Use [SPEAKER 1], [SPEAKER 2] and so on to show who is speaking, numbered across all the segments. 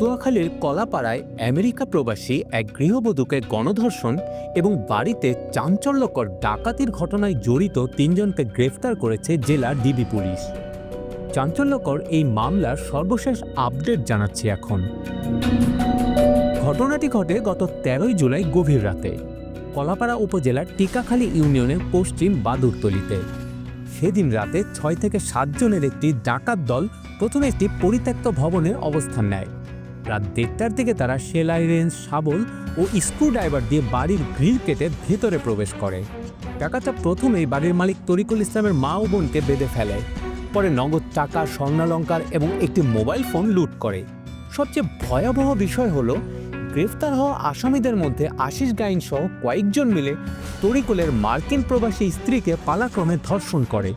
[SPEAKER 1] পটুয়াখালীর কলাপাড়ায় আমেরিকা প্রবাসী এক গৃহবধূকে গণধর্ষণ এবং বাড়িতে চাঞ্চল্যকর ডাকাতির ঘটনায় জড়িত ৩ জনকে গ্রেফতার করেছে জেলা ডিবি পুলিশ। চাঞ্চল্যকর এই মামলার সর্বশেষ আপডেট জানাচ্ছি এখন। ঘটনাটি ঘটে গত ১৩ জুলাই গভীর রাতে কলাপাড়া উপজেলার টিকাখালী ইউনিয়নের পশ্চিম বাদুরতলিতে। সেদিন রাতে ৬ থেকে ৭ জনের একটি ডাকাত দল প্রথমে একটি পরিত্যক্ত ভবনের অবস্থান নেয়। রাত ১:৩০টার দিকে তারা সেলাই রেঞ্জ, শাবল ও স্ক্রুড্রাইভার দিয়ে বাড়ির গ্রিল কেটে ভেতরে প্রবেশ করে। ডাকাতরা প্রথমেই বাড়ির মালিক তরিকুল ইসলামের মা ও বোনকে বেঁধে ফেলে। পরে নগদ টাকা, স্বর্ণালংকার এবং একটি মোবাইল ফোন লুট করে। সবচেয়ে ভয়াবহ বিষয় হলো, গ্রেফতার হওয়া আসামিদের মধ্যে আশিস গাইন সহ কয়েকজন মিলে তরিকুলের মার্কিন প্রবাসী স্ত্রীকে পালাক্রমে ধর্ষণ করে।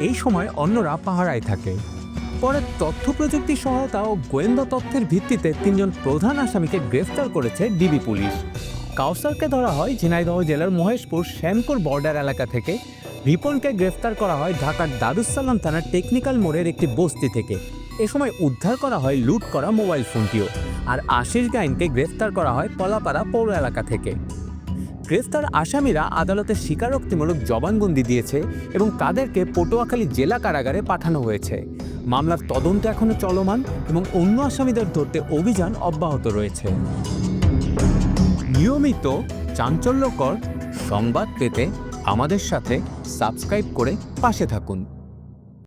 [SPEAKER 1] এই সময় অন্যরা পাহারায় থাকে। পরে তথ্য প্রযুক্তি সহায়তা ও গোয়েন্দা তথ্যের ভিত্তিতে ৩ জন প্রধান আসামিকে গ্রেফতার করেছে ডিবি পুলিশ। কাউসারকে ধরা হয় ঝিনাইদহ জেলার মহেশপুর শ্যামপুর বর্ডার এলাকা থেকে। রিপনকে গ্রেফতার করা হয় ঢাকার দারুসালাম থানার টেকনিক্যাল মোড়ের একটি বস্তি থেকে। এ সময় উদ্ধার করা হয় লুট করা মোবাইল ফোনটিও। আর আশিস গাইনকে গ্রেফতার করা হয় কলাপাড়া পৌর এলাকা থেকে। গ্রেফতার আসামিরা আদালতে স্বীকারোক্তিমূলক জবানবন্দি দিয়েছে এবং তাদেরকে পটুয়াখালী জেলা কারাগারে পাঠানো হয়েছে। মামলার তদন্ত এখনো চলমান এবং অন্য আসামিদের ধরতে অভিযান অব্যাহত রয়েছে। নিয়মিত চাঞ্চল্যকর সংবাদ পেতে আমাদের সাথে সাবস্ক্রাইব করে পাশে থাকুন।